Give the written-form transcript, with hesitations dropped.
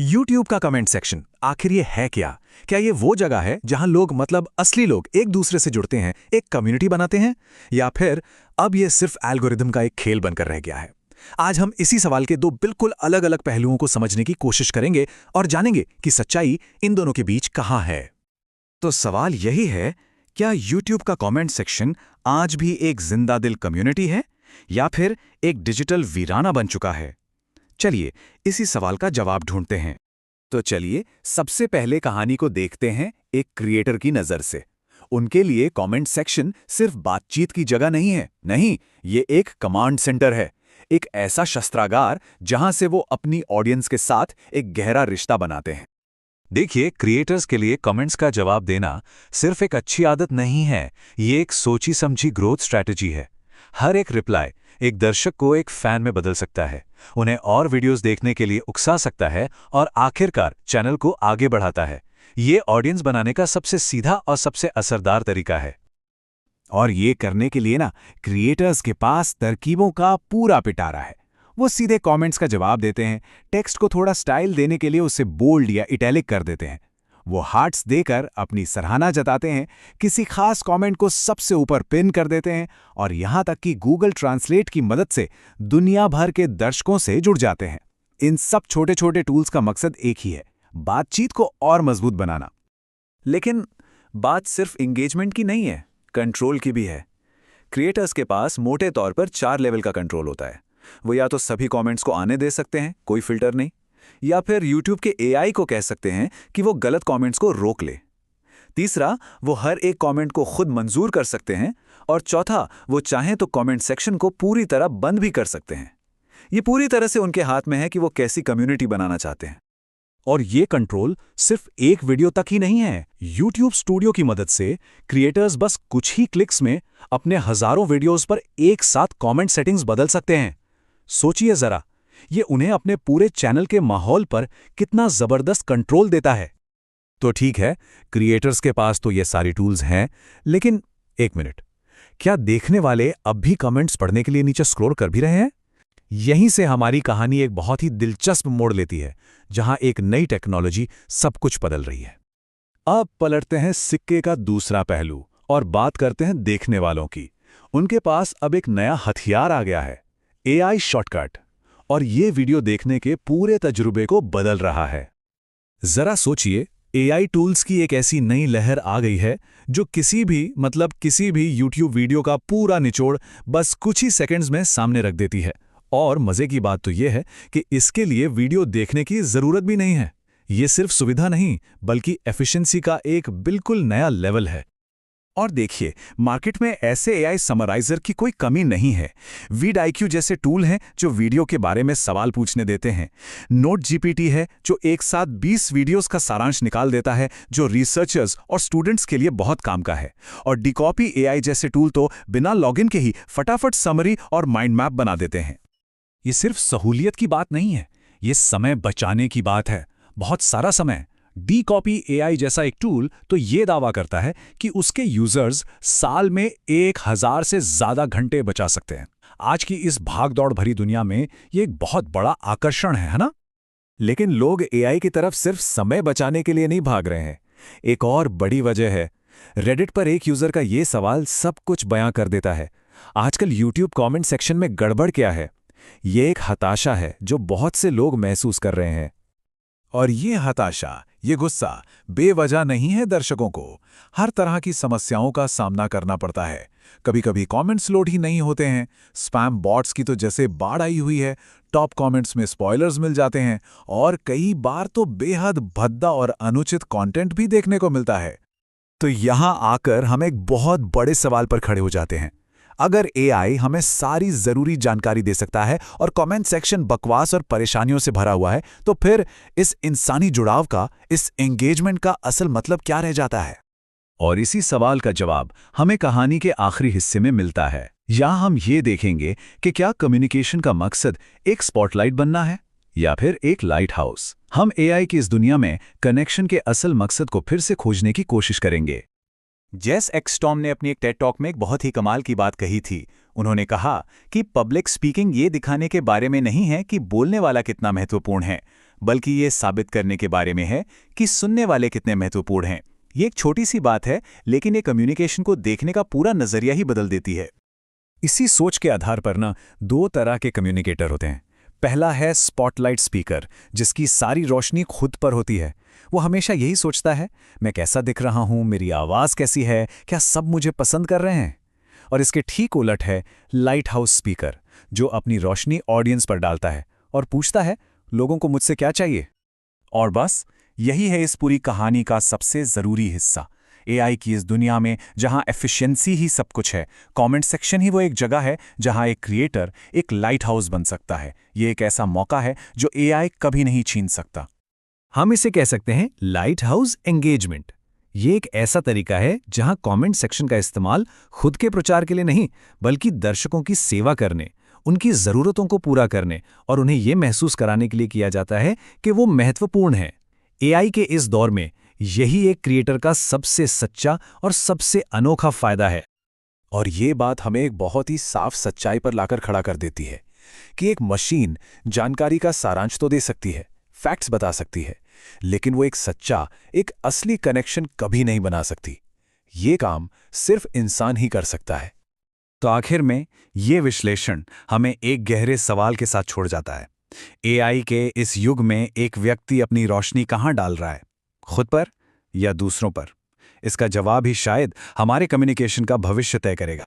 YouTube का comment section आखिर ये है क्या? क्या ये वो जगह है जहां लोग मतलब असली लोग एक दूसरे से जुड़ते हैं, एक कम्युनिटी बनाते हैं? या फिर अब ये सिर्फ एल्गोरिदम का एक खेल बनकर रह गया है? आज हम इसी सवाल के दो बिल्कुल अलग-अलग पहलुओं को समझने की कोशिश करेंगे और जानेंगे कि सच्चाई इन दोनों के बीच कहां है। तो सवाल यही है, क्या YouTube का कमेंट सेक्शन आज भी एक जिंदा दिल कम्युनिटी है या फिर एक डिजिटल वीराना बन चुका है? चलिए इसी सवाल का जवाब ढूंढते हैं। तो चलिए सबसे पहले कहानी को देखते हैं एक क्रिएटर की नज़र से। उनके लिए कमेंट सेक्शन सिर्फ बातचीत की जगह नहीं है, नहीं, ये एक कमांड सेंटर है, एक ऐसा शस्त्रागार जहां से वो अपनी ऑडियंस के साथ एक गहरा रिश्ता बनाते हैं। देखिए, क्रिएटर्स के लिए कमेंट्स का जवाब देना सिर्फ एक अच्छी आदत नहीं है, ये एक सोची समझी ग्रोथ स्ट्रैटेजी है। हर एक रिप्लाई एक दर्शक को एक फैन में बदल सकता है, उन्हें और वीडियोस देखने के लिए उकसा सकता है और आखिरकार चैनल को आगे बढ़ाता है। ये ऑडियंस बनाने का सबसे सीधा और सबसे असरदार तरीका है। और ये करने के लिए क्रिएटर्स के पास तरकीबों का पूरा पिटारा है। वो सीधे कमेंट्स का जवाब देते हैं, टेक्स्ट को थोड़ा स्टाइल देने के लिए उसे बोल्ड या इटैलिक कर देते हैं। वो हार्ट्स देकर अपनी सराहना जताते हैं, किसी खास कमेंट को सबसे ऊपर पिन कर देते हैं और यहाँ तक कि गूगल ट्रांसलेट की मदद से दुनिया भर के दर्शकों से जुड़ जाते हैं। इन सब छोटे छोटे टूल्स का मकसद एक ही है, बातचीत को और मजबूत बनाना। लेकिन बात सिर्फ एंगेजमेंट की नहीं है, कंट्रोल की भी है। क्रिएटर्स के पास मोटे तौर पर 4 लेवल का कंट्रोल होता है। वो या तो सभी कमेंट्स को आने दे सकते हैं, कोई फिल्टर नहीं, या फिर YouTube के AI को कह सकते हैं कि वो गलत कमेंट्स को रोक ले। तीसरा, वो हर एक कमेंट को खुद मंजूर कर सकते हैं। और चौथा, वो चाहें तो कमेंट सेक्शन को पूरी तरह बंद भी कर सकते हैं। ये पूरी तरह से उनके हाथ में है कि वो कैसी कम्युनिटी बनाना चाहते हैं। और ये कंट्रोल सिर्फ एक वीडियो तक ही नहीं है। YouTube स्टूडियो की मदद से क्रिएटर्स बस कुछ ही क्लिक्स में अपने हजारों वीडियोस पर एक साथ कमेंट सेटिंग्स बदल सकते हैं। सोचिए जरा, ये उन्हें अपने पूरे चैनल के माहौल पर कितना जबरदस्त कंट्रोल देता है। तो ठीक है, क्रिएटर्स के पास तो ये सारी टूल्स हैं, लेकिन एक मिनट, क्या देखने वाले अब भी कमेंट्स पढ़ने के लिए नीचे स्क्रॉल कर भी रहे हैं? यहीं से हमारी कहानी एक बहुत ही दिलचस्प मोड़ लेती है, जहां एक नई टेक्नोलॉजी सब कुछ बदल रही है। अब पलटते हैं सिक्के का दूसरा पहलू और बात करते हैं देखने वालों की। उनके पास अब एक नया हथियार आ गया है, AI शॉर्टकट, और ये वीडियो देखने के पूरे तजुर्बे को बदल रहा है। जरा सोचिए, AI टूल्स की एक ऐसी नई लहर आ गई है जो किसी भी YouTube वीडियो का पूरा निचोड़ बस कुछ ही सेकंड्स में सामने रख देती है। और मजे की बात तो यह है कि इसके लिए वीडियो देखने की जरूरत भी नहीं है। ये सिर्फ सुविधा नहीं, बल्कि एफिशिएंसी का एक बिल्कुल नया लेवल है। और देखिए, मार्केट में ऐसे AI समराइजर की कोई कमी नहीं है। VidIQ जैसे टूल हैं जो वीडियो के बारे में सवाल पूछने देते हैं। NoteGPT है जो एक साथ 20 वीडियोस का सारांश निकाल देता है, जो रिसर्चर्स और स्टूडेंट्स के लिए बहुत काम का है। और Decopy AI जैसे टूल तो बिना लॉगिन के ही फटाफट समरी और माइंड मैप बना देते हैं। ये सिर्फ सहूलियत की बात नहीं है, ये समय बचाने की बात है, बहुत सारा समय। Decopy AI जैसा एक टूल तो ये दावा करता है कि उसके यूजर्स साल में 1000 से ज्यादा घंटे बचा सकते हैं। आज की इस भागदौड़ भरी दुनिया में ये एक बहुत बड़ा आकर्षण है ना? लेकिन लोग AI की तरफ सिर्फ समय बचाने के लिए नहीं भाग रहे हैं। एक और बड़ी वजह है। Reddit पर एक यूजर का ये सवाल सब कुछ बयां कर देता है। आजकल YouTube कमेंट सेक्शन में गड़बड़ क्या है? ये एक हताशा है जो बहुत से लोग महसूस कर रहे हैं। और ये हताशा, ये गुस्सा बेवजह नहीं है। दर्शकों को हर तरह की समस्याओं का सामना करना पड़ता है। कभी कभी कमेंट्स लोड ही नहीं होते हैं, स्पैम बॉट्स की तो जैसे बाढ़ आई हुई है, टॉप कमेंट्स में स्पॉयलर्स मिल जाते हैं, और कई बार तो बेहद भद्दा और अनुचित कंटेंट भी देखने को मिलता है। तो यहां आकर हम एक बहुत बड़े सवाल पर खड़े हो जाते हैं। अगर AI हमें सारी जरूरी जानकारी दे सकता है और कमेंट सेक्शन बकवास और परेशानियों से भरा हुआ है, तो फिर इस इंसानी जुड़ाव का, इस एंगेजमेंट का असल मतलब क्या रह जाता है? और इसी सवाल का जवाब हमें कहानी के आखिरी हिस्से में मिलता है। यहां हम ये देखेंगे कि क्या कम्युनिकेशन का मकसद एक स्पॉटलाइट बनना है या फिर एक लाइट हाउस। हम AI की इस दुनिया में कनेक्शन के असल मकसद को फिर से खोजने की कोशिश करेंगे। जेस एक्सटॉम ने अपनी एक टेड टॉक में एक बहुत ही कमाल की बात कही थी। उन्होंने कहा कि पब्लिक स्पीकिंग ये दिखाने के बारे में नहीं है कि बोलने वाला कितना महत्वपूर्ण है, बल्कि ये साबित करने के बारे में है कि सुनने वाले कितने महत्वपूर्ण हैं। ये एक छोटी सी बात है, लेकिन ये कम्युनिकेशन को देखने का पूरा नजरिया ही बदल देती है। इसी सोच के आधार पर ना 2 तरह के कम्युनिकेटर होते हैं। पहला है स्पॉटलाइट स्पीकर, जिसकी सारी रोशनी खुद पर होती है। वो हमेशा यही सोचता है, मैं कैसा दिख रहा हूं, मेरी आवाज़ कैसी है, क्या सब मुझे पसंद कर रहे हैं। और इसके ठीक उलट है लाइट हाउस स्पीकर, जो अपनी रोशनी ऑडियंस पर डालता है और पूछता है, लोगों को मुझसे क्या चाहिए। और बस यही है इस पूरी कहानी का सबसे ज़रूरी हिस्सा। एआई की इस दुनिया में जहां एफिशिएंसी ही सब कुछ है, कमेंट सेक्शन ही वो एक जगह है जहां एक क्रिएटर एक लाइट हाउस बन सकता है। ये एक ऐसा मौका है जो एआई कभी नहीं छीन सकता। हम इसे कह सकते हैं लाइट हाउस एंगेजमेंट। ये एक ऐसा तरीका है जहां कमेंट सेक्शन का इस्तेमाल खुद के प्रचार के लिए नहीं, बल्कि दर्शकों की सेवा करने, उनकी ज़रूरतों को पूरा करने और उन्हें यह महसूस कराने के लिए किया जाता है कि वो महत्वपूर्ण है। एआई के इस दौर में यही एक क्रिएटर का सबसे सच्चा और सबसे अनोखा फायदा है। और ये बात हमें एक बहुत ही साफ सच्चाई पर लाकर खड़ा कर देती है कि एक मशीन जानकारी का सारांश तो दे सकती है, फैक्ट्स बता सकती है, लेकिन वो एक सच्चा, एक असली कनेक्शन कभी नहीं बना सकती। ये काम सिर्फ इंसान ही कर सकता है। तो आखिर में ये विश्लेषण हमें एक गहरे सवाल के साथ छोड़ जाता है। एआई के इस युग में एक व्यक्ति अपनी रोशनी कहाँ डाल रहा है, खुद पर या दूसरों पर? इसका जवाब ही शायद हमारे कम्युनिकेशन का भविष्य तय करेगा।